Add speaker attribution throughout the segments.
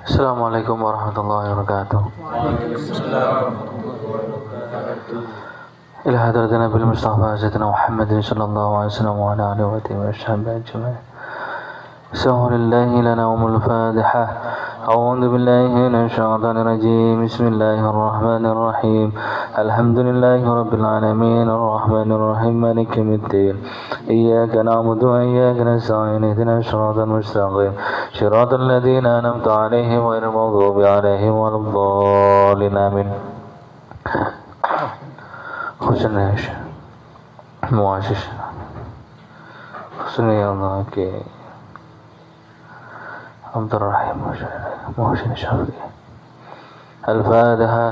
Speaker 1: Assalamualaikum warahmatullahi wabarakatuh. Ila hadratin Nabil Mustafa Sayyidina Muhammadin sallallahu alaihi wasallam wa ala alihi wa sahbihi ajma'in. Sahurillahi lana umul Fatihah. A'udzu billahi minasy syaithanir rajim. Bismillahir rahim. Alhamdulillahi rabbil alamin arrahmanir rahim maliki yaumiddin. Iyyaka na'budu wa iyyaka nasta'in ihdinas siratal mustaqim. Siratal ladzina an'amta 'alaihim ghairil maghdubi 'alaihim waladdallin. Amin. Husna ya muasis. Husna ya Allah ke Abdurrahim Muhsin Syafi'i. Al-Fatiha.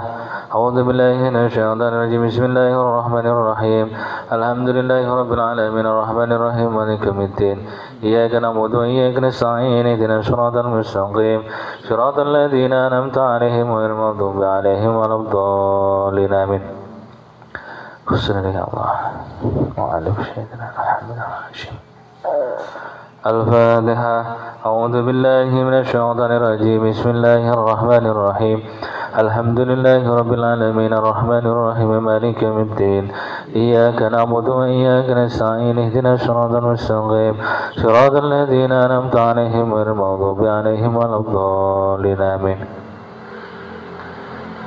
Speaker 1: A'udzu billahi minasy syaithanir rajim. Bismillahirrahmanirrahim. Alhamdulillahi rabbil alamin arrahmanir rahim maliki yaumiddin. Iyyaka na'budu wa iyyaka nasta'in ihdinas siratal mustaqim. Siratal ladzina an'amta 'alaihim ghairil maghdubi 'alaihim waladdallin. Amin. Husna ya Allah. Wa'alaikum salam. Alhamdulillah. Al-Fatiha. A'udzu billahi minasy syaithanir rajim. Bismillahirrahmanirrahim. Alhamdulillahi rabbil alamin arrahmanir rahim maliki yaumiddin. Iyyaka na'budu wa iyyaka nasta'in ihdinas siratal mustaqim. Siratal ladzina an'amta 'alaihim ghairil maghdubi 'alaihim waladdallin. Amin.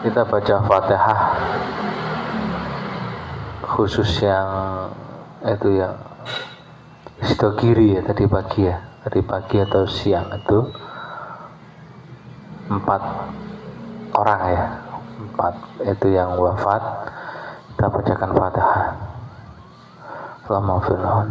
Speaker 1: Kita baca Fatihah khusus yang itu yang sebelah kiri ya, tadi pagi atau siang itu 4 orang ya, 4 itu yang wafat. Kita bacakan Fatihah. Allahumma ighfir lahum.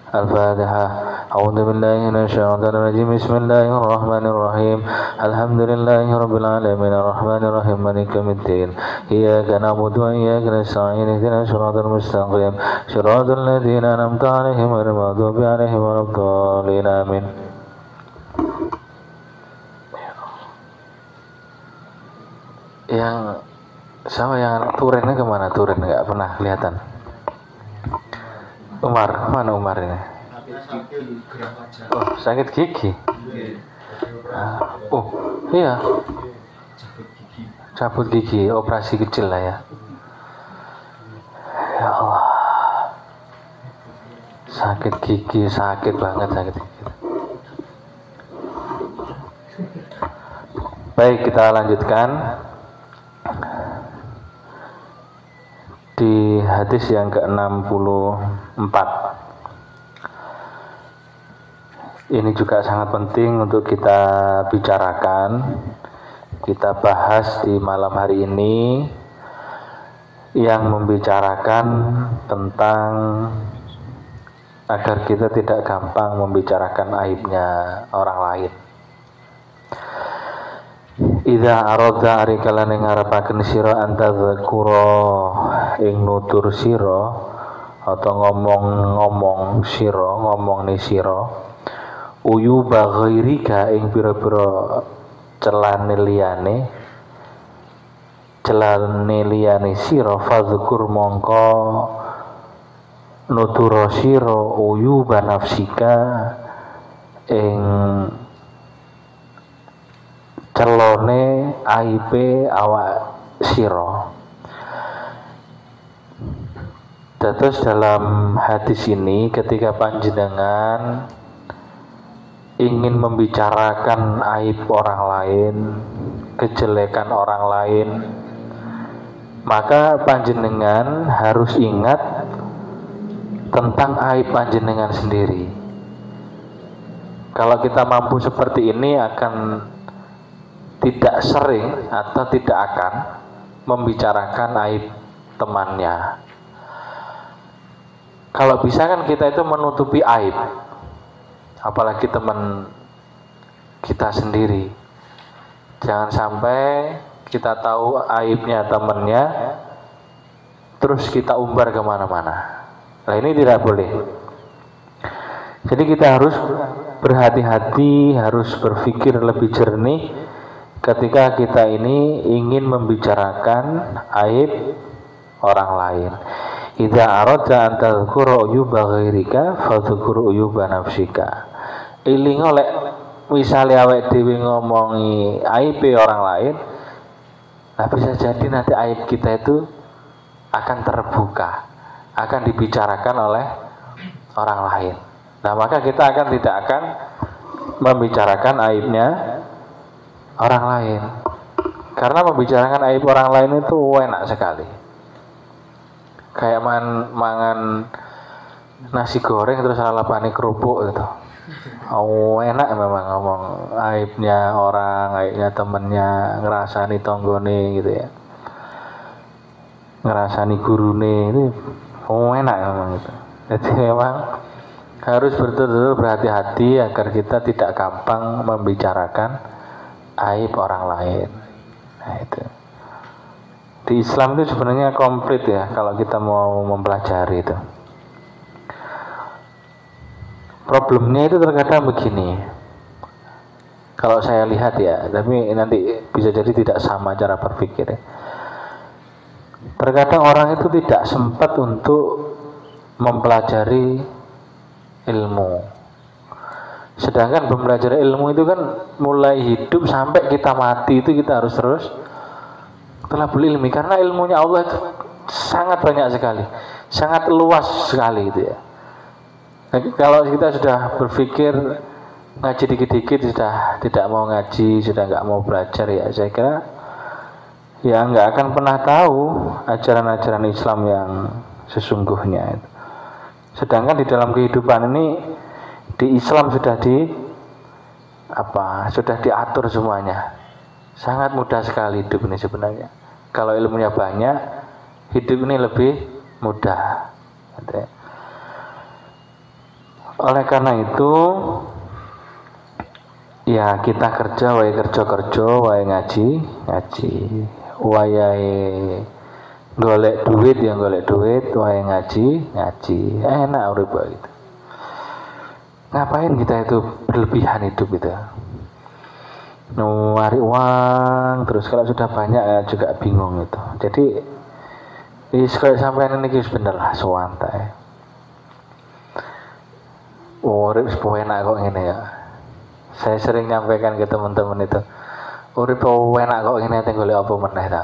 Speaker 1: Al-Fatiha. A'udzu billahi minasy syaithanir rajim. Bismillahirrahmanirrahim. Alhamdulillahi rabbil alamin arrahmanir rahim maliki yaumiddin. Iyyaka na'budu wa iyyaka nasta'in ihdinas siratal mustaqim. Siratal ladzina an'amta 'alaihim ghairil maghdubi 'alaihim waladdallin. Amin. Yang sama yang Turennya kemana? Turen nggak pernah kelihatan. Umar, mana Umar ini? Oh, sakit gigi. Oh, iya. Cabut gigi, operasi kecil lah ya. Ya Allah. Sakit gigi, sakit banget sakit gigi. Baik, kita lanjutkan. Di hadis yang ke-64. Ini juga sangat penting untuk kita bicarakan, kita bahas di malam hari ini, yang membicarakan tentang agar kita tidak gampang membicarakan aibnya orang lain. Idza aradta arikalan ing ngarepaken sira antadzakura ing nutur sira atau ngomong ni sira uyu baghairika ing pira-pira celane liyane sira fadzkur mongko nutur sira uyu banafsika ing celone aibe awak sira. Terus dalam hadis ini ketika panjenengan ingin membicarakan aib orang lain, kejelekan orang lain, maka panjenengan harus ingat tentang aib panjenengan sendiri. Kalau kita mampu seperti ini akan tidak sering atau tidak akan membicarakan aib temannya. Kalau bisa kan kita itu menutupi aib, apalagi teman kita sendiri. Jangan sampai kita tahu aibnya temannya terus kita umbar kemana-mana. Nah, ini tidak boleh. Jadi kita harus berhati-hati, harus berpikir lebih jernih ketika kita ini ingin membicarakan aib orang lain. Idza aradta an tadhkura uyuba ghairika fadhkur uyuba nafsika. Iling oleh misalnya awake dhewe ngomongi aib orang lain, nah bisa jadi nanti aib kita itu akan terbuka, akan dibicarakan oleh orang lain. Nah maka kita tidak akan membicarakan aibnya orang lain, karena membicarakan aib orang lain itu enak sekali. Kayak mangan nasi goreng terus lalapane kerupuk gitu. Enak memang ngomong aibnya orang, aibnya temennya, ngerasani tonggone gitu ya, ngerasani gurune itu enak memang itu. Jadi memang harus betul-betul berhati-hati agar kita tidak gampang membicarakan aib orang lain. Nah itu di Islam itu sebenarnya komplit ya kalau kita mau mempelajari itu. Problemnya itu terkadang begini, kalau saya lihat ya, tapi nanti bisa jadi tidak sama cara berpikir. Terkadang orang itu tidak sempat untuk mempelajari ilmu. Sedangkan mempelajari ilmu itu kan mulai hidup sampai kita mati itu kita harus terus thalabul ilmi, karena ilmunya Allah itu sangat banyak sekali, sangat luas sekali itu ya. Nah, kalau kita sudah berpikir ngaji dikit-dikit sudah tidak mau ngaji, sudah nggak mau belajar ya, saya kira ya nggak akan pernah tahu ajaran-ajaran Islam yang sesungguhnya itu. Sedangkan di dalam kehidupan ini di Islam sudah sudah diatur semuanya. Sangat mudah sekali hidup ini sebenarnya. Kalau ilmunya banyak, hidup ini lebih mudah. Oleh karena itu, ya kita kerja, wae kerja, wae ngaji, wae golek duit, wae ngaji. Enak urip itu. Ngapain kita itu berlebihan hidup itu? Nyari uang terus, kalau sudah banyak ya juga bingung itu. Jadi kayak sampean ini bener lah suwantai. Urip enak kok ngene ya. Saya sering nyampaikan ke teman-teman itu, urip enak kok ngene teng golek apa meneh ta.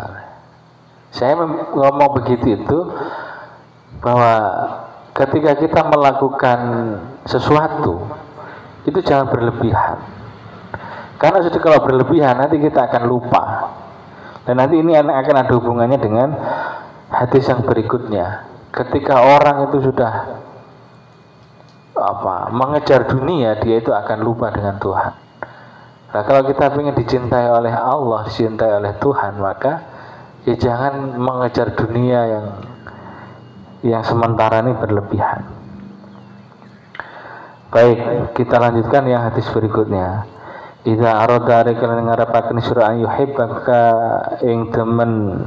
Speaker 1: Saya ngomong begitu itu bahwa ketika kita melakukan sesuatu itu jangan berlebihan. Karena sudah kalau berlebihan nanti kita akan lupa. Dan nanti ini akan ada hubungannya dengan hadis yang berikutnya. Ketika orang itu sudah mengejar dunia, dia itu akan lupa dengan Tuhan. Nah, kalau kita ingin dicintai oleh Allah, dicintai oleh Tuhan, maka ya jangan mengejar dunia yang sementara ini berlebihan. Baik, kita lanjutkan yang hadis berikutnya. Idza arada rekalan ngarapaken sira ayuhibbaka ing demen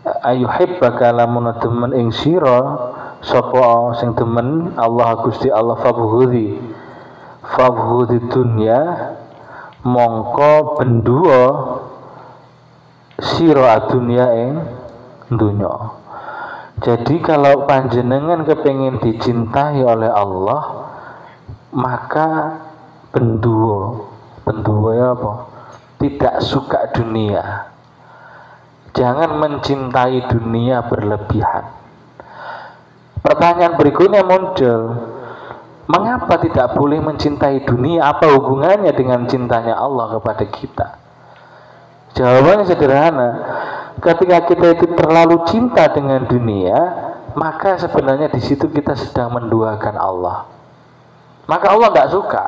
Speaker 1: ayuhibbaka lamun demen ing sira sapa sing demen Allah Gusti Allah fabhudi dunya mongko benduwa sira dunya ing dunya. Jadi kalau panjenengan kepengin dicintai oleh Allah, maka benduwa ya apa? Tidak suka dunia. Jangan mencintai dunia berlebihan. Pertanyaan berikutnya muncul, mengapa tidak boleh mencintai dunia? Apa hubungannya dengan cintanya Allah kepada kita? Jawabannya sederhana. Ketika kita itu terlalu cinta dengan dunia, maka sebenarnya di situ kita sedang menduakan Allah. Maka Allah tidak suka.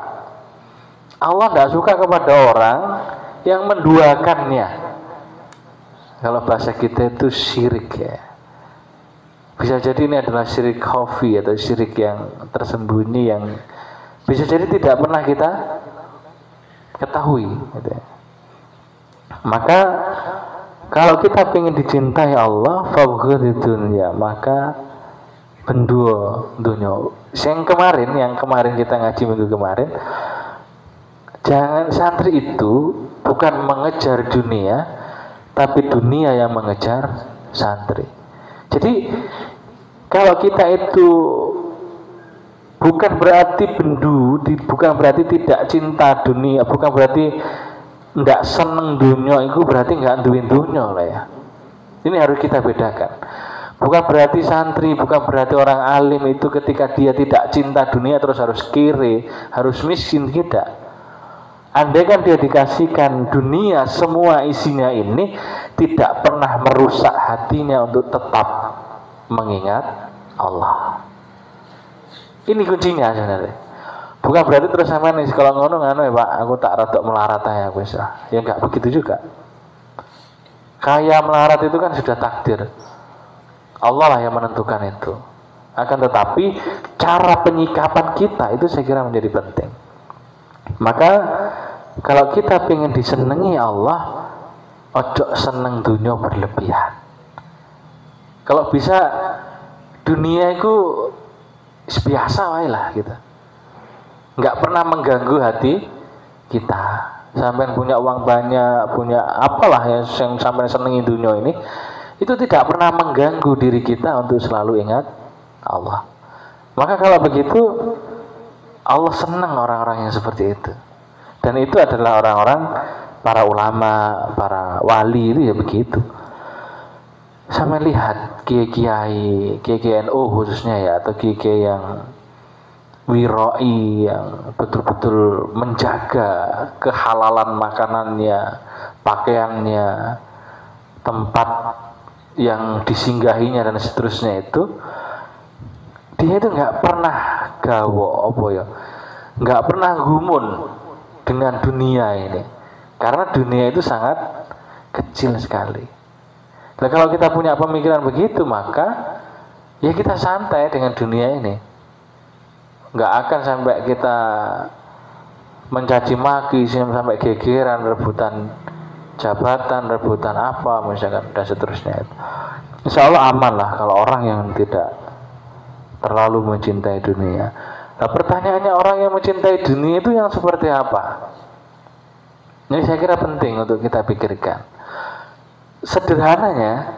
Speaker 1: Allah tidak suka kepada orang yang menduakannya. Kalau bahasa kita itu syirik ya. Bisa jadi ini adalah syirik khafi atau syirik yang tersembunyi yang bisa jadi tidak pernah kita ketahui. Gitu. Maka kalau kita ingin dicintai Allah, fabghid dunya, maka benduo dunya. Yang kemarin kita ngaji minggu kemarin, jangan santri itu bukan mengejar dunia, tapi dunia yang mengejar santri. Jadi kalau kita itu bukan berarti berarti bukan berarti tidak cinta dunia, bukan berarti tidak seneng dunia, itu berarti nggak duwin dunia lah ya. Ini harus kita bedakan. Bukan berarti santri, bukan berarti orang alim itu ketika dia tidak cinta dunia terus harus kiri, harus miskin, tidak. Andai kan dia dikasihkan dunia semua isinya ini, tidak pernah merusak hatinya untuk tetap mengingat Allah. Ini kuncinya sebenarnya. Bukan berarti terus sama nih kalau ngono ya Pak, aku tak rada melarat ya wis. Ya enggak begitu juga. Kaya melarat itu kan sudah takdir. Allah lah yang menentukan itu. Akan tetapi cara penyikapan kita itu saya kira menjadi penting. Maka kalau kita ingin disenangi Allah, ojo seneng dunia berlebihan. Kalau bisa dunia itu biasa wae lah gitu. Enggak pernah mengganggu hati kita. Sampai punya uang banyak, punya apalah yang sampai senengi dunia ini, itu tidak pernah mengganggu diri kita untuk selalu ingat Allah. Maka kalau begitu Allah senang orang-orang yang seperti itu. Dan itu adalah orang-orang para ulama, para wali itu ya begitu. Sama lihat kiai-kiai NU khususnya ya, atau kiai yang wiroi yang betul-betul menjaga kehalalan makanannya, pakaiannya, tempat yang disinggahinya dan seterusnya itu, dia itu nggak pernah gawo nggak pernah gumun dengan dunia ini, karena dunia itu sangat kecil sekali. Nah, kalau kita punya pemikiran begitu, maka ya kita santai dengan dunia ini. Nggak akan sampai kita mencaci maki, sampai gegeran, rebutan jabatan, rebutan apa misalkan dan seterusnya. Insya Allah aman lah kalau orang yang tidak terlalu mencintai dunia. Nah, pertanyaannya, orang yang mencintai dunia itu yang seperti apa? Ini saya kira penting untuk kita pikirkan. Sederhananya,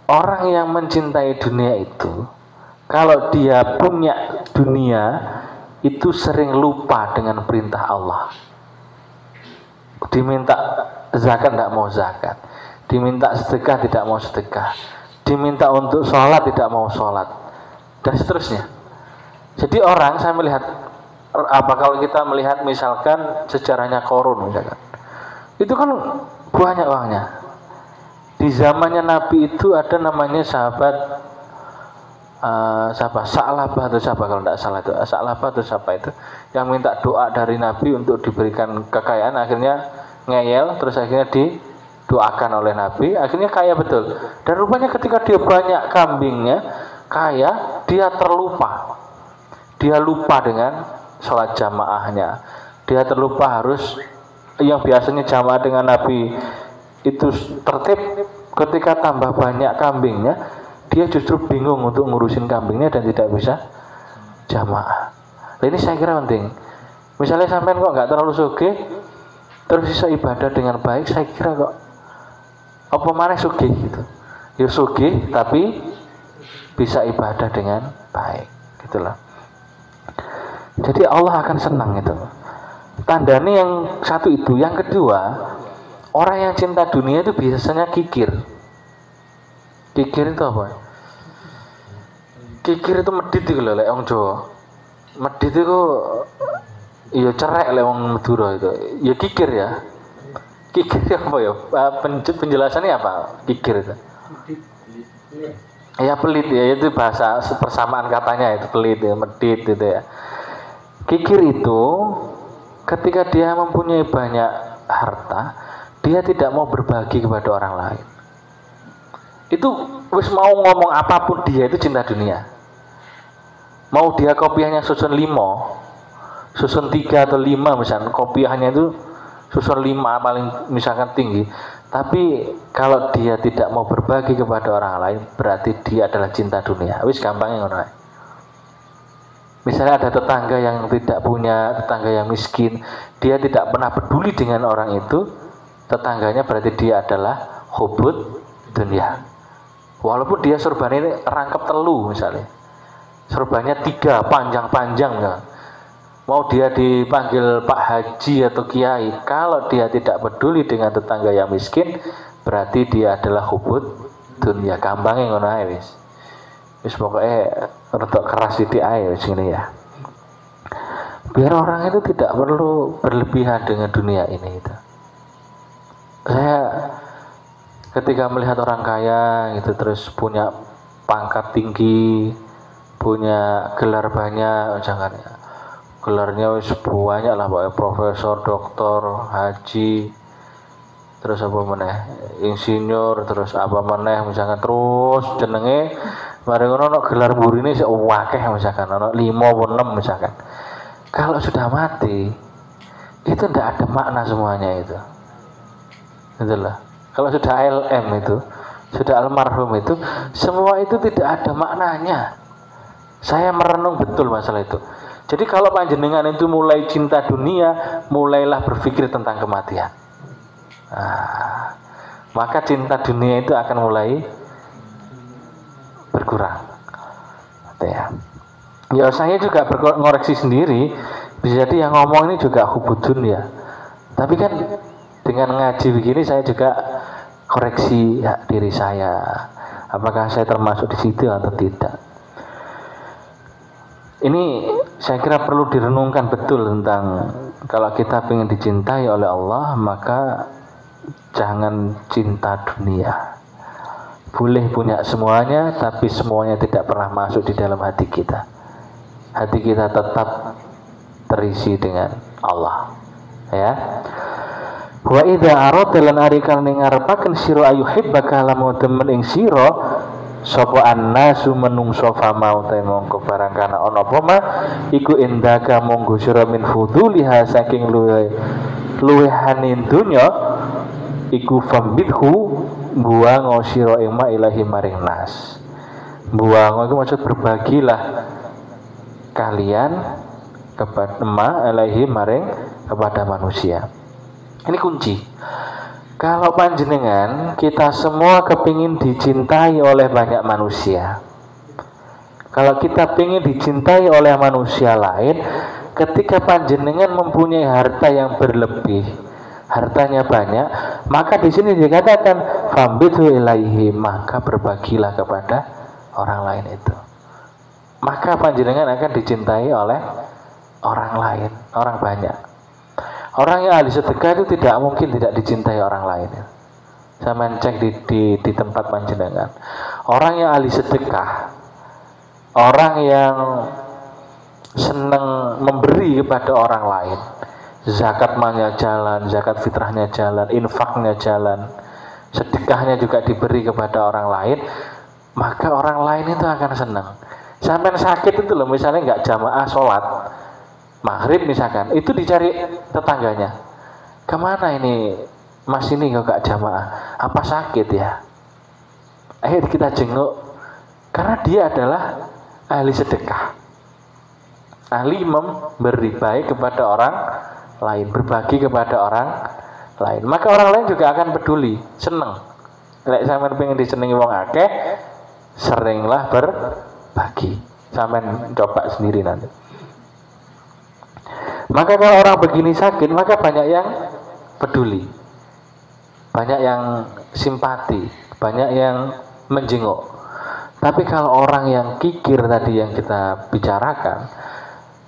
Speaker 1: orang yang mencintai dunia itu, kalau dia punya dunia, itu sering lupa dengan perintah Allah. Diminta zakat tidak mau zakat, diminta sedekah tidak mau sedekah, diminta untuk sholat tidak mau sholat, dan seterusnya. Jadi orang, saya melihat kalau kita melihat misalkan sejarahnya Qarun misalkan, itu kan banyak uangnya. Di zamannya Nabi itu ada namanya sahabat Sa'labah atau siapa kalau tidak salah itu, Sa'labah atau siapa itu, yang minta doa dari Nabi untuk diberikan kekayaan, akhirnya ngeyel, terus akhirnya didoakan oleh Nabi, akhirnya kaya betul. Dan rupanya ketika dia banyak kambingnya, kaya, dia terlupa. Dia lupa dengan sholat jamaahnya. Dia terlupa harus, yang biasanya jamaah dengan Nabi itu tertib, ketika tambah banyak kambingnya, dia justru bingung untuk ngurusin kambingnya dan tidak bisa jamaah. Nah, ini saya kira penting. Misalnya sampean kok nggak terlalu sugih, terus bisa ibadah dengan baik, saya kira kok apa mana sugih gitu. Ya sugih tapi bisa ibadah dengan baik, gitulah. Jadi Allah akan senang itu. Tandanya yang satu itu, yang kedua, orang yang cinta dunia itu biasanya kikir. Kikir itu apa? Kikir itu medit itu lho lek wong Jawa. Medit itu ya cerek lek wong Madura itu. Ya kikir ya. Kikir apa ya? Penjelasannya apa? Kikir itu. Ya pelit ya, itu bahasa persamaan katanya itu pelit ya, medit itu ya. Kikir itu ketika dia mempunyai banyak harta, dia tidak mau berbagi kepada orang lain. Itu wis mau ngomong apapun, dia itu cinta dunia. Mau dia kopiahnya susun 5, susun 3 atau 5 misalnya, kopiahnya itu susun 5 paling misalkan tinggi, tapi kalau dia tidak mau berbagi kepada orang lain, berarti dia adalah cinta dunia. Wis gampangnya ngono. Misalnya ada tetangga yang tidak punya, tetangga yang miskin, dia tidak pernah peduli dengan orang itu, tetangganya, berarti dia adalah hubud dunia. Walaupun dia surbannya ini rangkap telu misalnya, surbannya 3 panjang-panjang misalnya. mau dia dipanggil Pak Haji atau Kiai, kalau dia tidak peduli dengan tetangga yang miskin, berarti dia adalah hubud dunia. Gampangnya ngono ae wis. Wis pokoke rada keras sithik ae wis ngene ya. Biar orang itu tidak perlu berlebihan dengan dunia ini itu. Saya ketika melihat orang kaya itu terus punya pangkat tinggi, punya gelar banyak, jangan ya. Gelarnya wis banyak lah, pokoknya profesor, doktor, haji, terus apa meneh, insinyur, terus apa meneh, misalkan terus jenenge mari ngono gelar burine sik akeh misalkan ono 5 atau 6 misalkan. Kalau sudah mati itu tidak ada makna semuanya itu. Itulah. Kalau sudah ALM itu, sudah almarhum itu, semua itu tidak ada maknanya. Saya merenung betul masalah itu. Jadi kalau panjenengan itu mulai cinta dunia, mulailah berpikir tentang kematian. Nah, maka cinta dunia itu akan mulai berkurang. Ya saya juga ngoreksi sendiri, bisa jadi yang ngomong ini juga hubud dunia. Tapi kan dengan ngaji begini saya juga koreksi ya, diri saya. Apakah saya termasuk di situ atau tidak? Ini saya kira perlu direnungkan betul tentang kalau kita ingin dicintai oleh Allah, maka jangan cinta dunia. Boleh punya semuanya, tapi semuanya tidak pernah masuk di dalam hati kita. Hati kita tetap terisi dengan Allah. Ya. Wa idza arada lan arikal ning ngarepaken sira ayuhibbaka lamun demen ing sira sapa annasu menungso fa mau ta mongko barang kana ana apa mah iku indaka monggo sira min fuduliha saking luwehanin dunya iku fambidhu buang sira ing ma ilahi maring nas. Buang iku maksud berbagilah kalian kepada ma ilahi maring kepada manusia. Ini kunci. Kalau panjenengan kita semua kepingin dicintai oleh banyak manusia. Kalau kita ingin dicintai oleh manusia lain, ketika panjenengan mempunyai harta yang berlebih, hartanya banyak, maka di sini dikatakan fambidhu ilaihi, maka berbagilah kepada orang lain itu. Maka panjenengan akan dicintai oleh orang lain, orang banyak. Orang yang ahli sedekah itu tidak mungkin tidak dicintai orang lain. Saya mencek di tempat panjenengan. Orang yang ahli sedekah, orang yang senang memberi kepada orang lain, zakatnya jalan, zakat fitrahnya jalan, infaknya jalan, sedekahnya juga diberi kepada orang lain, maka orang lain itu akan senang. Sampai sakit itu loh, misalnya nggak jamaah sholat maghrib misalkan, itu dicari tetangganya, kemana ini mas ini kok gak jamaah, apa sakit ya, akhirnya kita jenguk, karena dia adalah ahli sedekah, ahli memberi baik kepada orang lain, berbagi kepada orang lain, maka orang lain juga akan peduli, seneng. Lek sampean pengen disenengi wong akeh, seringlah berbagi. Sampean coba sendiri nanti. Maka kalau orang begini sakit, maka banyak yang peduli, banyak yang simpati, banyak yang menjenguk. Tapi kalau orang yang kikir tadi yang kita bicarakan,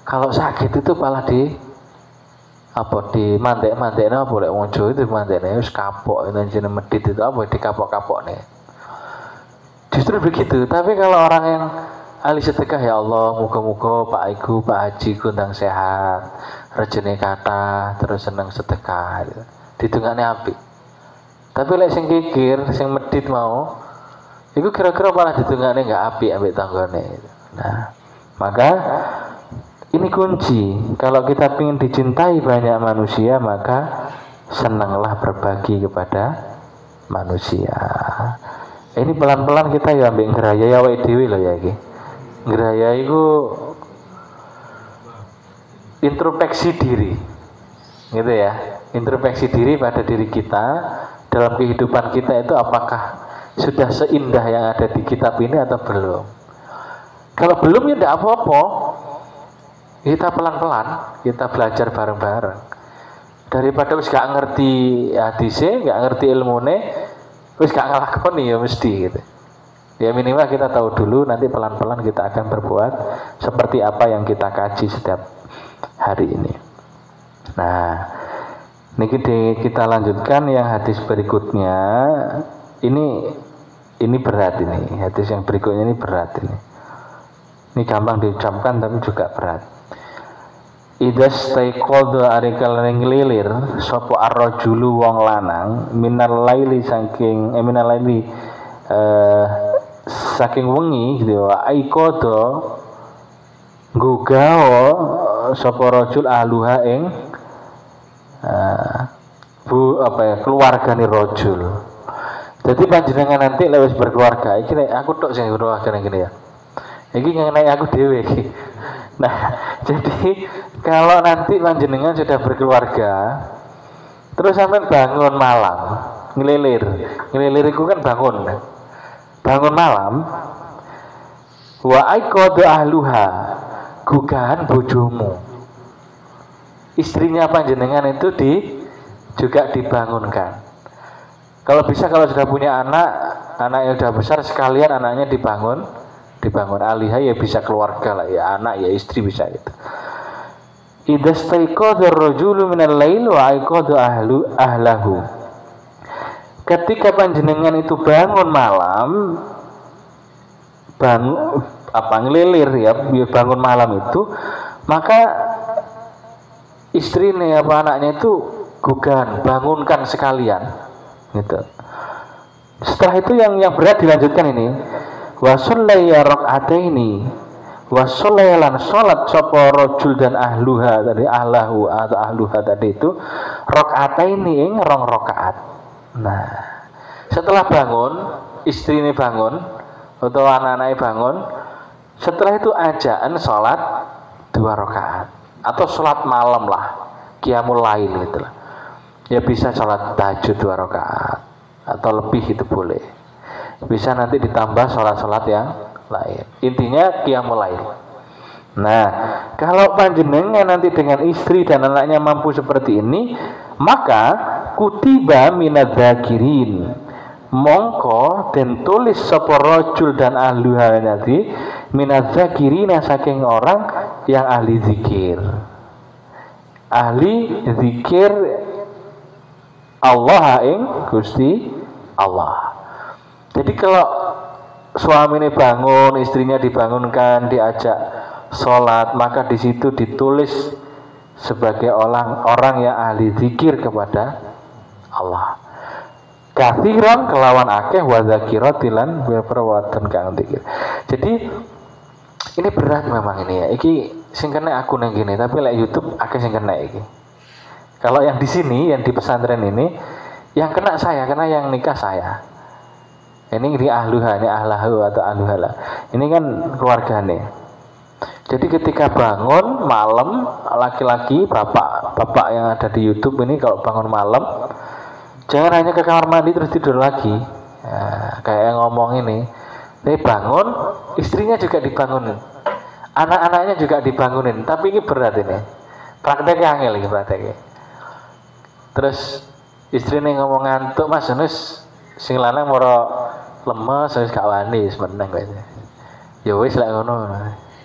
Speaker 1: kalau sakit itu malah di mantek-manteknya, boleh wong Jawa itu manteknya wis kapok, itu jenenge medit itu apa dikapok-kapok nih. Justru begitu. Tapi kalau orang yang ahli sedekah, ya Allah, muga-muga Pak Iku, Pak Haji kundang sehat, rejene kata, terus seneng sedekah, gitu. Ditungane apik. Tapi lek sing kikir, sing medit mau, itu kira-kira malah ditungane enggak apik ambek tanggane. Gitu. Nah, maka ini kunci. Kalau kita ingin dicintai banyak manusia, maka senanglah berbagi kepada manusia. Ini pelan-pelan kita ya ambil ngeraya ya awake dhewe lho ya iki. Ngeraya itu introspeksi diri, gitu ya, introspeksi diri pada diri kita dalam kehidupan kita itu apakah sudah seindah yang ada di kitab ini atau belum. Kalau belum ya tidak apa-apa, Kita pelan-pelan, kita belajar bareng-bareng. Daripada wis gak ngerti hadise, gak ngerti ilmune, wis gak ngelakoni ya mesti gitu. Ya minimal kita tahu dulu, nanti pelan-pelan kita akan berbuat seperti apa yang kita kaji setiap hari ini. Nah, ini kita lanjutkan yang hadis berikutnya. Ini berat ini. Hadis yang berikutnya ini berat ini. Ini gampang diucapkan tapi juga berat. Idas taiqadha arikal lilir sapa ar-rajulu wong lanang minal laili saking wengi gitu aiqadha gugao sapa rajul ahluha ing keluargane rajul. Jadi panjenengan nanti lewis berkeluarga iki aku tok sing keluarga ngene ya. Iki ngenai aku dhewe iki. Nah, jadi kalau nanti panjenengan sudah berkeluarga, terus sampai bangun malam, ngelilir itu kan bangun malam, wa aiqadu ahluha, gugahan bojomu, istrinya panjenengan itu juga dibangunkan. Kalau bisa, kalau sudah punya anak yang sudah besar sekalian anaknya dibangun alihah ya bisa keluarga lah ya, anak ya istri bisa gitu. Idza staiqadha ar-rajulu minal lail wa aiqadha ahlahu. Ketika panjenengan itu bangun malam, ngelilir ya, bangun malam itu, maka istrinya apa anaknya itu gugan, bangunkan sekalian gitu. Setelah itu yang berat dilanjutkan ini. Wa shallaya rak'ataini wa shallayalan salat sapa rajul dan ahluha tadi ahlahu atau ahluha tadi itu rak'ataini ing rong rakaat. Nah, setelah bangun, istri ini bangun atau anak-anaknya bangun, setelah itu ajaan salat 2 rakaat atau salat malam lah, qiyamul lail gitu lah. Ya bisa salat tahajud 2 rakaat atau lebih itu boleh. Bisa nanti ditambah sholat-sholat yang lain. Intinya qiyamul lail. Nah, kalau panjenengan nanti dengan istri dan anaknya mampu seperti ini, maka kutiba minadzakirin, mongko den tulis sapa rajul dan ahluha nanti minadzakirina saking orang yang ahli zikir. Ahli zikir Allah ing Gusti Allah. Jadi kalau suami ini bangun, istrinya dibangunkan, diajak sholat, maka di situ ditulis sebagai orang yang ahli zikir kepada Allah. Kathiran kelawan akeh wa dzakiratilan berperwatan kang zikir. Jadi ini berat memang ini ya. Iki sing kena aku nang gini, tapi lek YouTube akeh sing kena iki. Kalau yang di sini, yang di pesantren ini, yang kena saya, karena yang nikah saya. Ini di ahluha, ini ahlahu atau ahluhala. Ini kan keluargane. Jadi ketika bangun malam, laki-laki, bapak yang ada di YouTube ini kalau bangun malam, jangan hanya ke kamar mandi terus tidur lagi. Nah, kayak yang ngomong ini, dia bangun, istrinya juga dibangunin, anak-anaknya juga dibangunin. Tapi ini berat ini, prakteknya angel ini prakteknya. Terus istrinya ngomong ngantuk, mas, nus sing lanang moro lemes wis gak wani wis meneng kowe. Ya wis lek ngono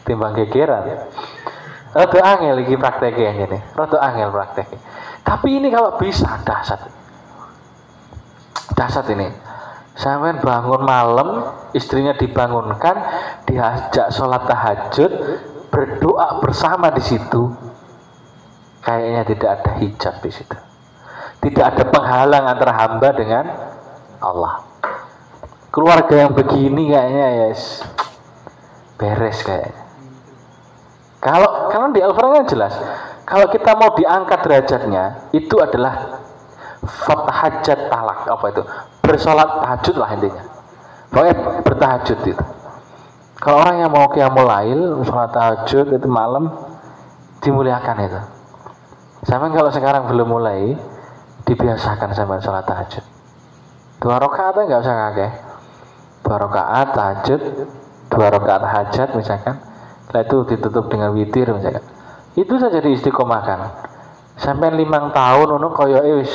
Speaker 1: timbang gegeran. Rada angel iki prakteke ngene. Rada angel prakteke. Tapi ini kalau bisa dahsyat. Dahsyat ini. Sampai bangun malam, istrinya dibangunkan, diajak sholat tahajud, berdoa bersama di situ. Kayaknya tidak ada hijab di situ. Tidak ada penghalang antara hamba dengan Allah. Keluarga yang begini kayaknya yes, beres kayaknya. Kalau di Al-Quran kan jelas, kalau kita mau diangkat derajatnya, itu adalah fatahajat talak, apa itu? Bersolat tahajud lah intinya. Pokoknya bertahajud itu. Kalau orang yang mau qiyamul lail, sholat tahajud itu malam, dimuliakan itu. Sampai kalau sekarang belum mulai, dibiasakan sampai sholat tahajud. 2 rakaat enggak usah kakek. 2 rakaat tahajud, 2 rakaat hajat misalkan. Setelah itu ditutup dengan witir misalkan. Itu saja diistiqomahkan. Sampai 5 tahun ono koyo wis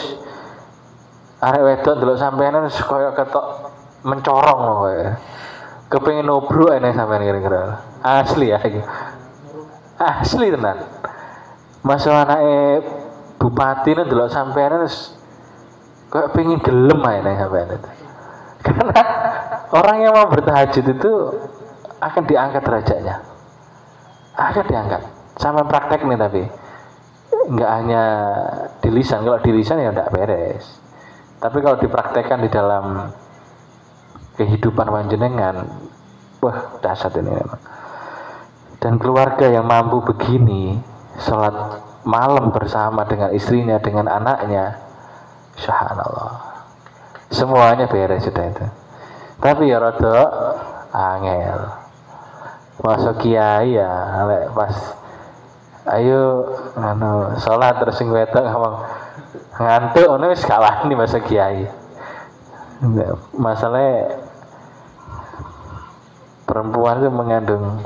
Speaker 1: arek wedok delok sampean wis koyo ketok mencorong lho koyo. Kepengin obruk enek sampean kira-kira. Asli ya iki. Asli tenan. Masa anake bupati nek delok sampean wis koyo pengen gelem ae nek sampean itu. Karena orang yang mau bertahajud itu akan diangkat derajatnya. Akan diangkat. Sama praktek nih tapi nggak hanya di lisan. Kalau di lisan ya enggak beres. Tapi kalau dipraktekkan di dalam kehidupan panjenengan, wah dahsyat ini memang. Dan keluarga yang mampu begini, sholat malam bersama dengan istrinya, dengan anaknya, subhanallah. Semuanya beres sudah itu. Tapi ya rada angel. Masuk kiai ya, pas ayo sholat terus sing wedok ngomong ngantuk ngono wis kalah nih masuk kiai. Masalahnya perempuan itu mengandung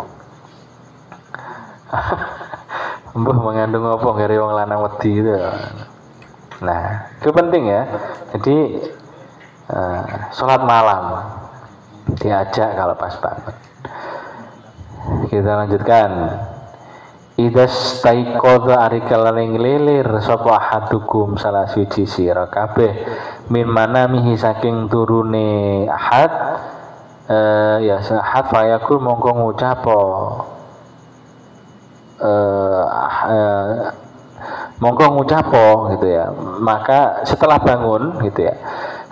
Speaker 1: mengandung apa ngeri wong lanang wedi gitu. Nah, itu penting ya. Jadi sholat malam diajak kalau pas banget. Kita lanjutkan. Idas taikoda arikalaning lilir sapa ahadukum salah suci sira kabeh min manamihi saking turune ahad ya ahad fayakul mongko ngucapo mongko ngucapo gitu ya. Maka setelah bangun gitu ya.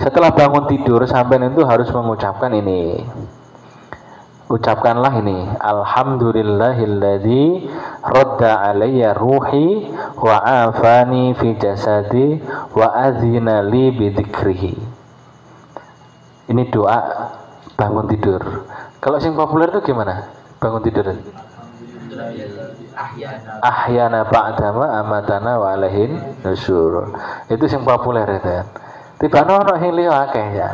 Speaker 1: Setelah bangun tidur sampai itu harus mengucapkan ini. Ucapkanlah ini, alhamdulillahilladzi radda alayya ruhi wa afani fi jasadi wa adzina li bi dzikrihi. Ini doa bangun tidur. Kalau yang populer itu gimana? Bangun tidur. Ahyana ba'dama amatana wa alaihin nusyur. Itu yang populer itu. Tiba ono sing liya akeh ya.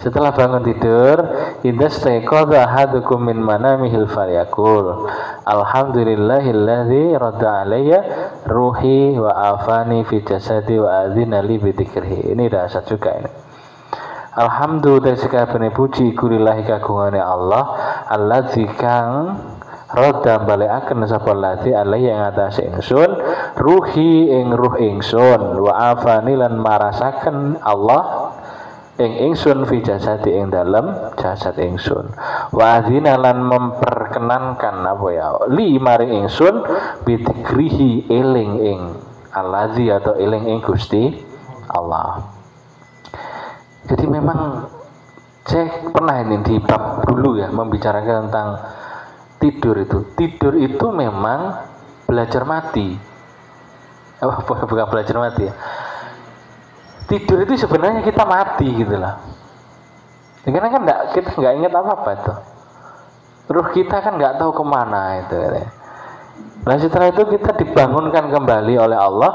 Speaker 1: Setelah bangun tidur, indas taqadha ahadukum min manamihil falyakul alhamdulillahilladzi radda alayya ruhi wa afani fi jasadi wa adzina li bi dzikrihi. Ini dahsyat juga ini. Alhamdulillah sekabehane puji kulillahi kagungane Allah alladzi kang radda balekaken sapa lati alayya ing atase ingsun ruhi ing ruh ingsun wa afani lan marasaken Allah ing ingsun fi jasadi ing dalam jasad ingsun wa adzina lan memperkenankan apa ya li maring ingsun bidzikrihi eling ing allazi atau eling ing Gusti Allah. Jadi memang saya pernah ini di bab dulu ya membicarakan tentang tidur itu memang belajar mati. Bukan belajar mati ya. Tidur itu sebenarnya kita mati gitu lah. Karena kan kita nggak ingat apa-apa tuh. Ruh kita kan nggak tahu kemana itu. Nah setelah itu kita dibangunkan kembali oleh Allah.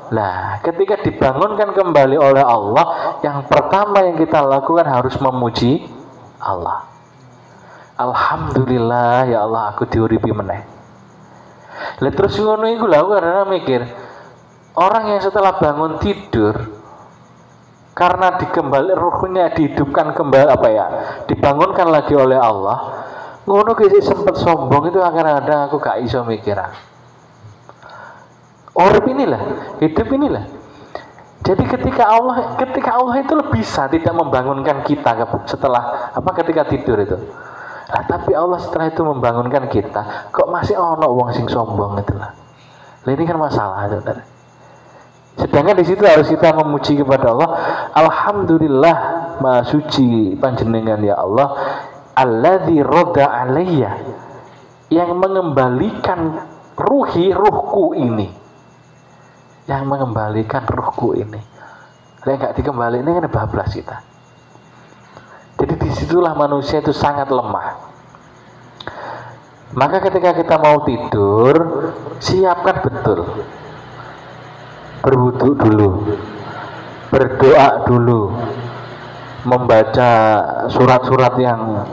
Speaker 1: Nah ketika dibangunkan kembali oleh Allah, yang pertama yang kita lakukan harus memuji Allah. Alhamdulillah ya Allah aku diuripi meneh. Lah terus ngono iku lha karena mikir orang yang setelah bangun tidur karena dikembali ruhnya dihidupkan kembali dibangunkan lagi oleh Allah, ngono ki sempat sombong itu kadang-kadang aku gak iso mikiran. Hidup inilah. Jadi ketika Allah itu bisa tidak membangunkan kita setelah ketika tidur itu. Nah, tapi Allah setelah itu membangunkan kita, kok masih ono wong sing sombong itulah. Lah ini kan masalah saudara. Sedangkan di situ harus kita memuji kepada Allah. Alhamdulillah, Maha suci panjenengan ya Allah. Alladzi radda alayya, yang mengembalikan ruhku ini. Yang mengembalikan ruhku ini. Lah enggak dikembalikan ini kan bablas kita. Jadi disitulah manusia itu sangat lemah. Maka ketika kita mau tidur, siapkan betul. Berwudu dulu, berdoa dulu, membaca surat-surat yang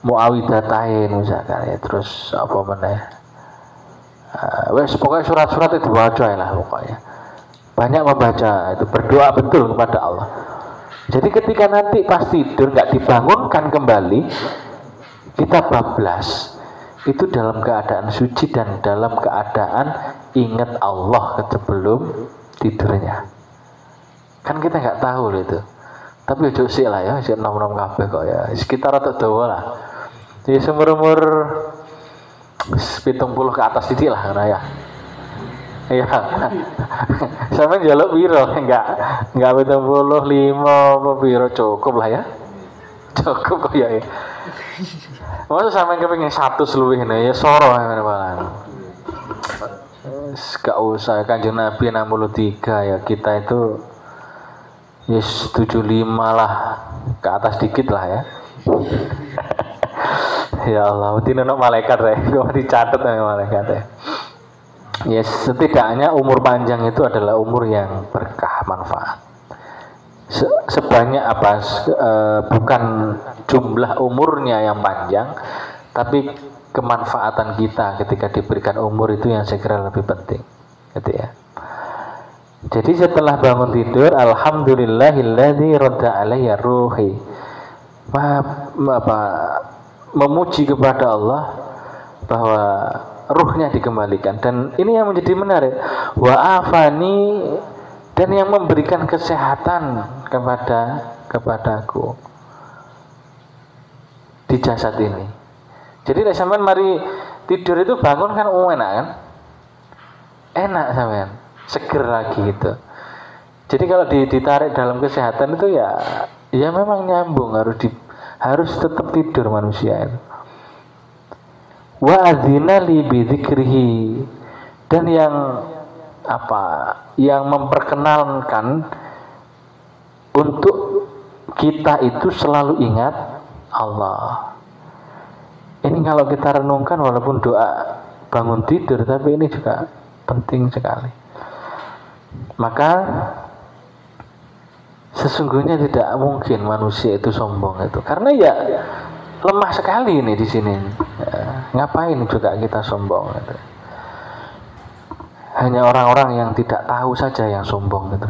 Speaker 1: Muawidatain misalkan ya, terus apa meneh, wes pokoknya surat-surat itu dibaca lah pokoknya, banyak membaca itu, berdoa betul kepada Allah. Jadi ketika nanti pas tidur nggak dibangunkan kembali, kita bablas itu dalam keadaan suci dan dalam keadaan ingat Allah sebelum tidurnya. Kan kita nggak tahu loh itu, tapi ojo sih lah ya, sih nom-nom kabeh kok ya, sekitar atau dawa lah. Jadi seumur-umur 70 ke atas titik lah karena ya. Iya. Sama jaluk piro enggak 75 apa piro cukup lah ya. Cukup kok ya. Masa sampean kepengin 100 luwih ya soro ngene balan. Gak usah, Kanjeng Nabi 63 ya, kita itu yes 75 lah ke atas dikit lah ya. Ya Allah, dinono malaikat ya, kok dicatat sama malaikat ya. Yes, setidaknya umur panjang itu adalah umur yang berkah, manfaat. Sebanyak apa? Bukan jumlah umurnya yang panjang, tapi kemanfaatan kita ketika diberikan umur itu yang saya kira lebih penting, gitu ya. Jadi setelah bangun tidur, alhamdulillahilladzi radda alayya ruhi. Memuji kepada Allah bahwa ruhnya dikembalikan, dan ini yang menjadi menarik, wa afani, dan yang memberikan kesehatan kepadaku di jasad ini. Jadi sampean mari tidur itu bangun kan enak kan, enak sampean, seger lagi gitu. Jadi kalau ditarik dalam kesehatan itu ya memang nyambung, harus tetap tidur manusia itu. Wa adzina li bidzikrihi, dan yang memperkenalkan untuk kita itu selalu ingat Allah. Ini kalau kita renungkan, walaupun doa bangun tidur, tapi ini juga penting sekali. Maka sesungguhnya tidak mungkin manusia itu sombong itu, karena ya lemah sekali ini di sini. Ngapain juga kita sombong gitu. Hanya orang-orang yang tidak tahu saja yang sombong gitu.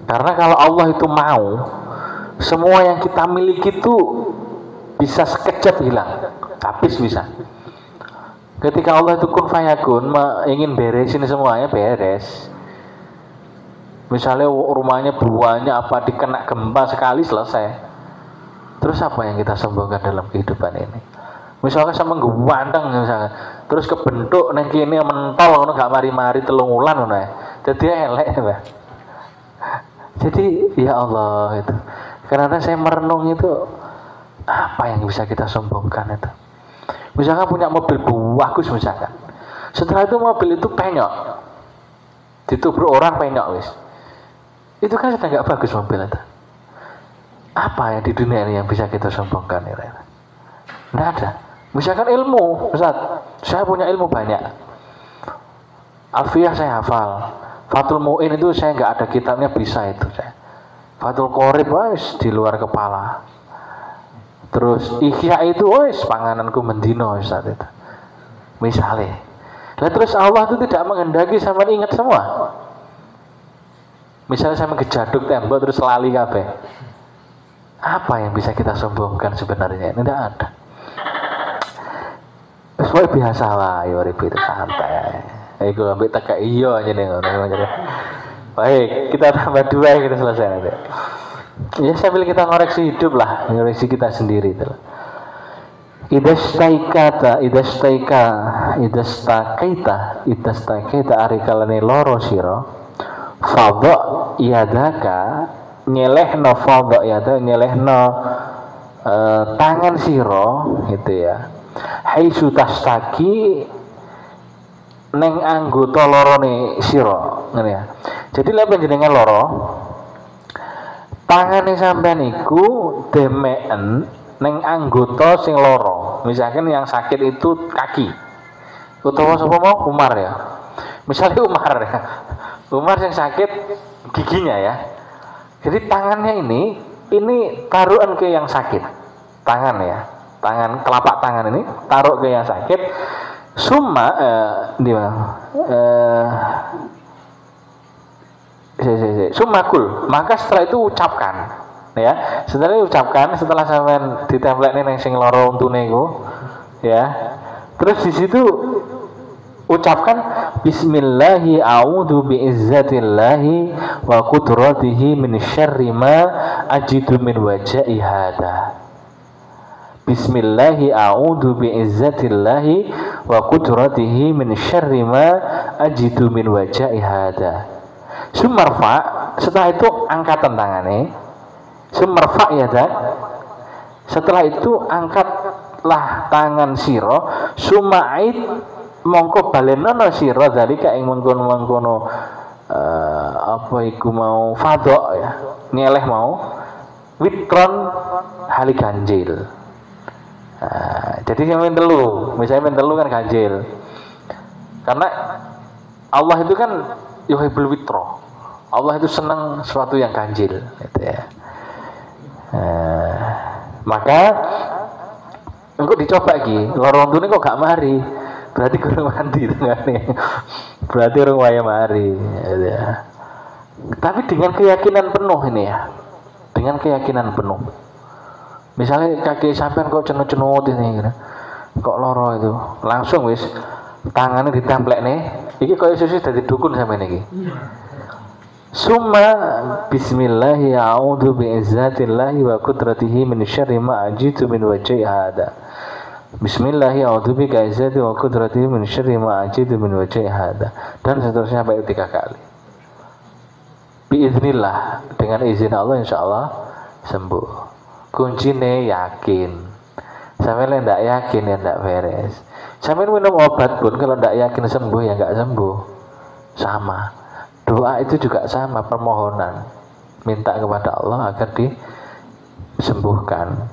Speaker 1: Karena kalau Allah itu mau, semua yang kita miliki itu bisa sekejap hilang, habis bisa. Ketika Allah itu kun fayakun, ingin beresin semuanya, beres. Misalnya rumahnya buahnya apa dikena gempa sekali selesai. Terus apa yang kita sombongkan dalam kehidupan ini? Misalnya sama ganteng misalnya, terus kebentuk nang kene mentol ngono gak mari-mari 3 wulan ngono ya. Jadi elek ya. Jadi ya Allah itu. Karena saya merenung itu, apa yang bisa kita sombongkan itu? Misalkan punya mobil bagus misalkan. Setelah itu mobil itu penyok. Ditubruk orang penyok wis. Itu kan sudah enggak bagus mobil itu. Apa yang di dunia ini yang bisa kita sombongkan ini? Nggak ada. Misalkan ilmu, Ustaz, saya punya ilmu banyak. Alfiyah saya hafal. Fathul Mu'in itu saya nggak ada kitabnya, bisa itu saya. Fathul Qorib wis di luar kepala. Terus Ihya itu wis pangananku mendino Ustaz itu. Misalnya. Lah terus Allah itu tidak menghendaki sampai ingat semua. Misalnya saya ngejaduk tembok terus lali kabeh. Apa yang bisa kita sombongkan sebenarnya? Ini tidak ada. Sesuai biasa lah, ya itu santai. Iku ambil teka iyo aja nih. Baik, kita tambah 2 kita selesai nanti. Ya sambil kita ngoreksi hidup lah, ngoreksi kita sendiri itu. Idastakaita arikalane loro siro. Fadha yadaka, nyelehno fadha yada, nyelehno tangan siro gitu ya. Haitsu tastaki neng anggota lorone sira ngene ya. Jadi lek panjenengan loro, tangane sampean iku demeken neng anggota sing loro. Misalkan yang sakit itu kaki. Utawa sapa mau Umar ya. Misalnya Umar ya. Umar yang sakit giginya ya. Jadi tangannya ini taruhan ke yang sakit. tangan ya, tangan telapak tangan ini taruh ke yang sakit. Summa di mana? Sumakul, maka setelah itu ucapkan, ya. Setelah itu ucapkan, setelah sampean ditemplekne nang sing lara untune iku, ya. Terus di situ ucapkan bismillahi a'udzu bi'izzatillahi wa qudratihi min syarri ma ajidu min wajhi hada. Bismillahi a'udzu bi'izzatillahi wa qudratihi min syarri ma ajidu min wajhi hada. Sumarfa, setelah itu angkatan tangannya. Sumarfa ya dak. Setelah itu angkatlah tangan siro. Sumait mongko balenono siro dari kaing mengkono apa iku mau fadok ya. Nyeleh mau witron hali ganjil. Jadi yang mentelu, misalnya mentelu kan ganjil. Karena Allah itu kan yuhibbul witro. Allah itu senang sesuatu yang ganjil, gitu ya. Maka engko dicoba iki, lorong tune kok gak mari. Berarti kurang mandi tengane. Berarti orang waya mari, gitu ya. Tapi dengan keyakinan penuh ini ya. Dengan keyakinan penuh. Misalnya kaki sampean kok cenut-cenut ini gitu. Kok loro itu, langsung wis tangannya ditemplekne. Iki koyo sesuk dadi dukun sampean iki. Summa bismillahi a'udzu bi'izzatillahi wa qudratihi min syarri ma ajitu min wajhi hada. Bismillahi a'udzu bi'izzati wa qudratihi min syarri ma ajitu min wajhi hada. Dan seterusnya sampai 3 kali. Biiznillah, dengan izin Allah insyaallah sembuh. Kuncine yakin. Sampai ndak yakin ya ndak beres. Sampai minum obat pun kalau ndak yakin sembuh ya nggak sembuh. Sama. Doa itu juga sama, permohonan. Minta kepada Allah agar disembuhkan.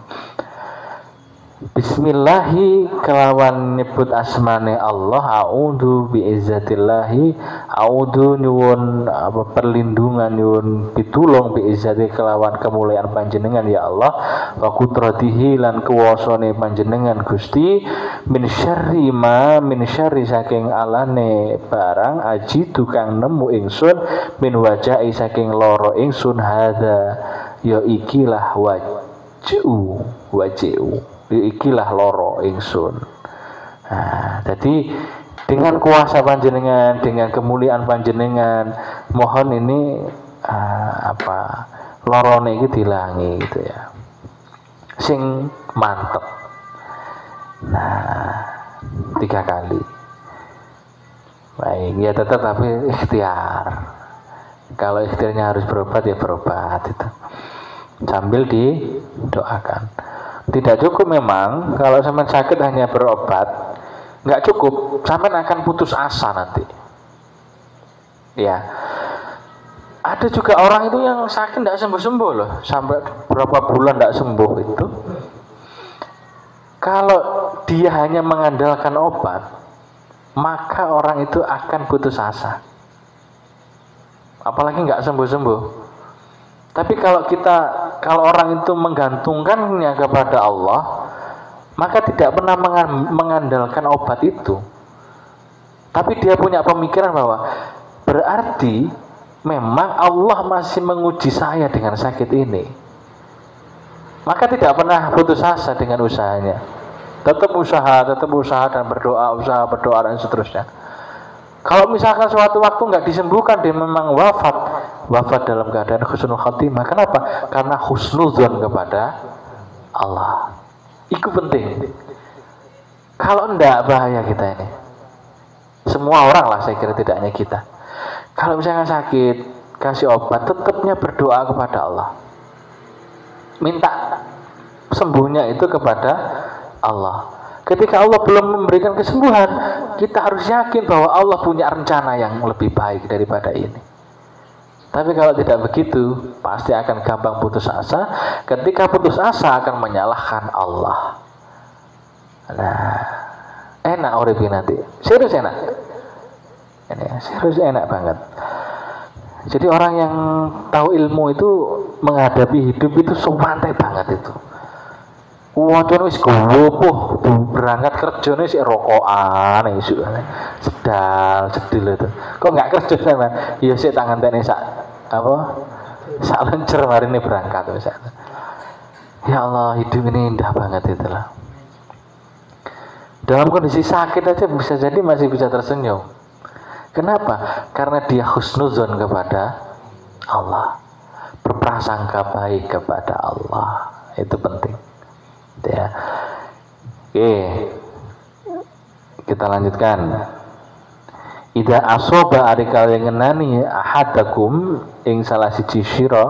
Speaker 1: Bismillahi kelawan nyebut asmane Allah, a'udzu bi'izzatillahi, a'udzu nyuwun perlindungan, nyuwun pitulung bi'izzati kelawan kemuliaan panjenengan ya Allah, wa qudratihi lan kuwasane panjenengan Gusti, min syarri ma, min syarri saking alane barang aji tukang nemu ingsun, min wajai saking loro ingsun hada ya ikilah waj'u ikilah loro ingsun. Nah, jadi dengan kuasa panjenengan, dengan kemuliaan panjenengan, mohon ini lorone iki dilangi gitu ya. Sing mantep. Nah, 3 kali. Baik, ya tetap tapi ikhtiar. Kalau ikhtiarnya harus berobat ya berobat itu. Sambil didoakan. Tidak cukup memang kalau sampean sakit hanya berobat, nggak cukup, sampean akan putus asa nanti. Ya, ada juga orang itu yang sakit nggak sembuh-sembuh loh, sampai berapa bulan nggak sembuh itu. Kalau dia hanya mengandalkan obat, maka orang itu akan putus asa. Apalagi nggak sembuh-sembuh. Tapi kalau orang itu menggantungkannya kepada Allah, maka tidak pernah mengandalkan obat itu. Tapi dia punya pemikiran bahwa berarti memang Allah masih menguji saya dengan sakit ini. Maka tidak pernah putus asa dengan usahanya. Tetap usaha dan berdoa dan seterusnya. Kalau misalkan suatu waktu nggak disembuhkan, dia memang wafat dalam keadaan husnul khatimah. Kenapa? Karena husnudzon kepada Allah. Itu penting. Kalau enggak bahaya kita ini. Semua orang lah saya kira, tidak hanya kita. Kalau misalkan sakit, kasih obat, tetapnya berdoa kepada Allah. Minta sembuhnya itu kepada Allah. Ketika Allah belum memberikan kesembuhan, kita harus yakin bahwa Allah punya rencana yang lebih baik daripada ini. Tapi kalau tidak begitu, pasti akan gampang putus asa. Ketika putus asa akan menyalahkan Allah. Nah, enak urip nanti. Serius enak. Ini serius enak banget. Jadi orang yang tahu ilmu itu menghadapi hidup itu santai banget itu. Wocone wis gowoh berangkat kerja nih sik rokokan esuk. Sedal sedil itu. Kok enggak kerja sampean? Ya sik tak ngenteni sak apa? Sak lencer hari ini berangkat misalnya. Ya Allah, hidup ini indah banget itu lah. Dalam kondisi sakit aja bisa jadi masih bisa tersenyum. Kenapa? Karena dia husnuzon kepada Allah. Berprasangka baik kepada Allah. Itu penting. Ya. Oke. Kita lanjutkan. Ida asoba arikal yang ngenani ahadakum ing salah siji sira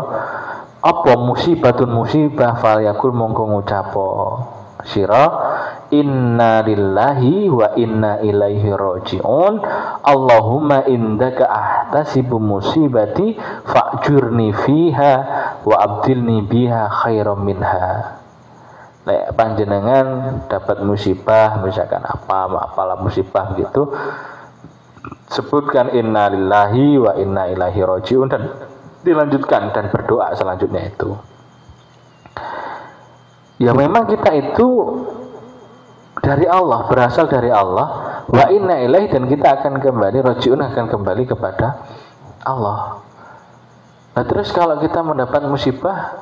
Speaker 1: apa musibatun musibah fal yakul mongko ngucapo sira inna lillahi wa inna ilaihi rajiun Allahumma indaka ahtasibu musibati fa'jurni fiha wa abdilni biha khairam minha. Lek panjenengan dapat musibah misalkan apalah musibah gitu, sebutkan inna lillahi wa inna ilaihi rajiun dan dilanjutkan dan berdoa selanjutnya itu. Ya memang kita itu dari Allah, berasal dari Allah, wa inna ilaihi, dan kita akan kembali, rajiun akan kembali kepada Allah. Nah terus kalau kita mendapat musibah,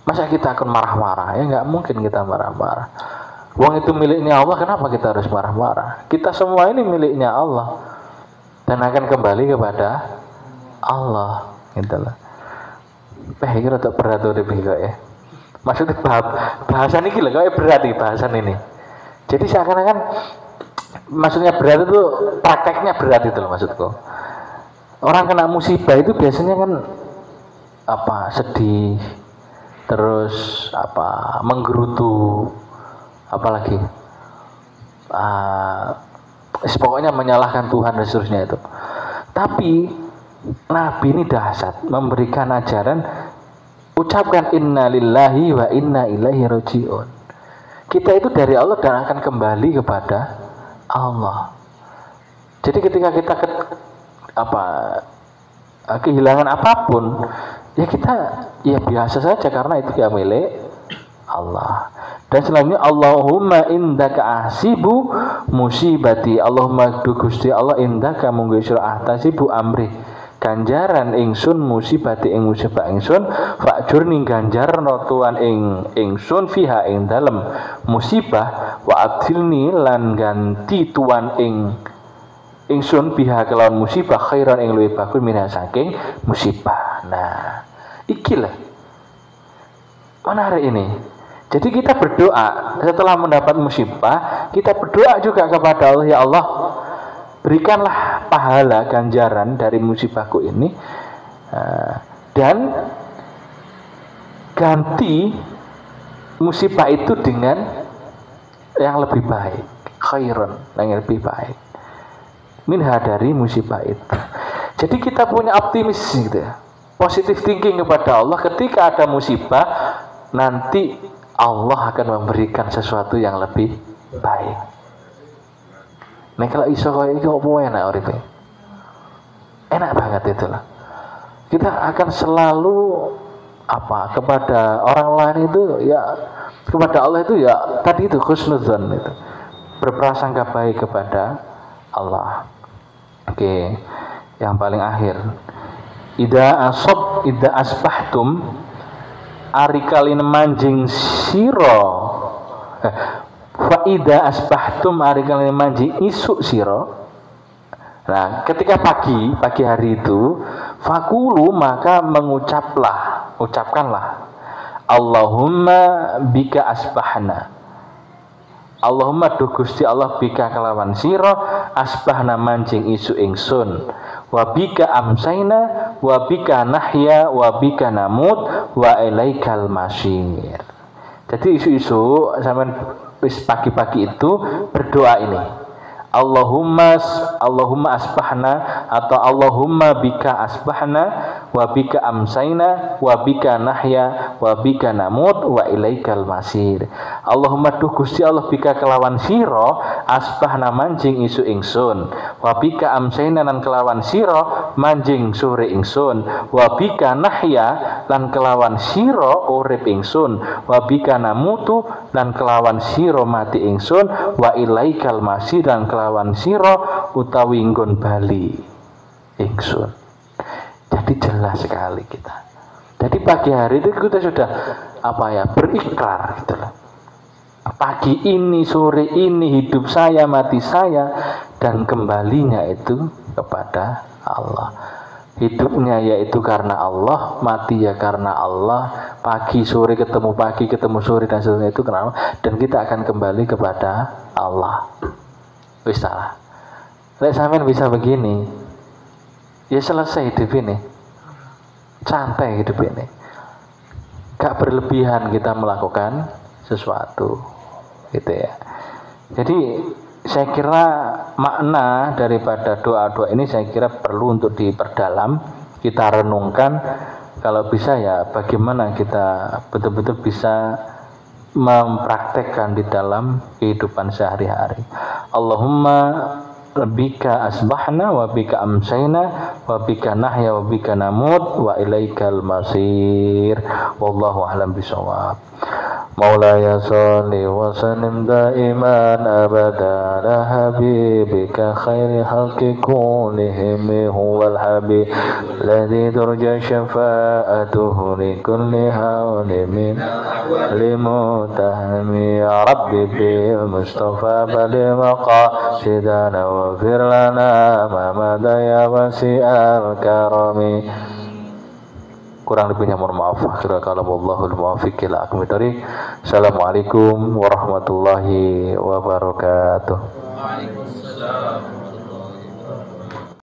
Speaker 1: masa kita akan marah-marah? Ya nggak mungkin kita marah-marah. Uang itu miliknya Allah, kenapa kita harus marah-marah? Kita semua ini miliknya Allah dan akan kembali kepada Allah. Itulah. Kira tak berat tuh ya. Maksudnya bahasan ini gila, kayak berat nih bahasan ini. Jadi seakan-akan maksudnya berat itu prakteknya berat itu loh maksudku. Orang kena musibah itu biasanya kan sedih, terus menggerutu, apalagi pokoknya menyalahkan Tuhan dan seterusnya itu. Tapi Nabi ini dahsyat memberikan ajaran, ucapkan inna lillahi wa inna ilaihi rajiun. Kita itu dari Allah dan akan kembali kepada Allah. Jadi ketika kita kehilangan apapun, ya kita ya biasa saja karena itu ya milik Allah. Dan selanjutnya Allahumma indaka ahsibu musibati, Allahumma Gusti Allah indaka munggo sira ahtasibu amri, ganjaran ingsun musibati ing musibah ingsun, fa'jurni ganjaran tuan ingsun fiha ing dalem musibah, wa adilni lan ganti tuan ingsun biha kelawan musibah khairan ing luwih bagus minha saking musibah. Nah, ikilah menarik ini. Jadi kita berdoa setelah mendapat musibah, kita berdoa juga kepada Allah, ya Allah, berikanlah pahala ganjaran dari musibahku ini dan ganti musibah itu dengan yang lebih baik, khairan, yang lebih baik minha dari musibah itu. Jadi kita punya optimis gitu ya, positive thinking kepada Allah. Ketika ada musibah, nanti Allah akan memberikan sesuatu yang lebih baik. Nah kalau iso kaya iki opo enak uripe. Enak banget itu lah. Kita akan selalu kepada orang lain itu ya, kepada Allah itu ya tadi itu husnudzon itu. Berprasangka baik kepada Allah. Oke. Yang paling akhir. Ida asbahtum arikalin manjing siro faida asbahtum arikalin manjing isuk siro. Nah ketika pagi hari itu fakulu maka ucapkanlah Allahumma bika asbahna, Allahumma du Gusti Allah bika kelawan siro asbahna manjing isu ingsun, wabika amsaina wabika nahya wabika namut wa ilaikal masyir. Jadi isu-isu sampai pagi-pagi itu berdoa ini, Allahumma asbahna atau Allahumma bika asbahna wa bika amsaina wa bika nahya wa bika namut wa ilaikal masir. Allahumma duh Gusti Allah bika kelawan sira asbahna manjing isu ingsun, wa bika amsaina lan kelawan sira manjing sore ingsun, wa bika nahya lan kelawan sira urip ingsun, wa bika namutu lan kelawan sira mati ingsun, wa ilaikal masir lan kelawan sira utawi nggon bali ingsun. Jadi jelas sekali kita. Jadi pagi hari itu kita sudah berikrar gitu loh. Pagi ini, sore ini hidup saya, mati saya, dan kembalinya itu kepada Allah. Hidupnya yaitu karena Allah, mati ya karena Allah, pagi sore ketemu sore dan seterusnya itu karena Allah, dan kita akan kembali kepada Allah. Wis salah. Lek sampean bisa begini, ya selesai hidup ini, santai hidup ini, gak berlebihan kita melakukan sesuatu gitu ya. Jadi saya kira makna daripada doa-doa ini saya kira perlu untuk diperdalam, kita renungkan, kalau bisa ya bagaimana kita betul-betul bisa mempraktekkan di dalam kehidupan sehari-hari. Allahumma bika asbahna wa bika amsayna wa bika nahya wa bika namut wa ilaikal masir. Wallahu a'lam bishawab. Maulaya sholli wa sallim daiman abada ala habibika khairi khalqi kullihim huwal habib alladhi turja syafa'atuhu li kulli hawli min limutahmi ya rabbi bil mustafa bali maqasidana wa fir lana ma madaya wasi'al karami. Kurang lebihnya mohon maaf. Akhirul kalam wallahul muwaffiq ila aqwamit thoriq. Assalamualaikum warahmatullahi wabarakatuh. Waalaikumsalam.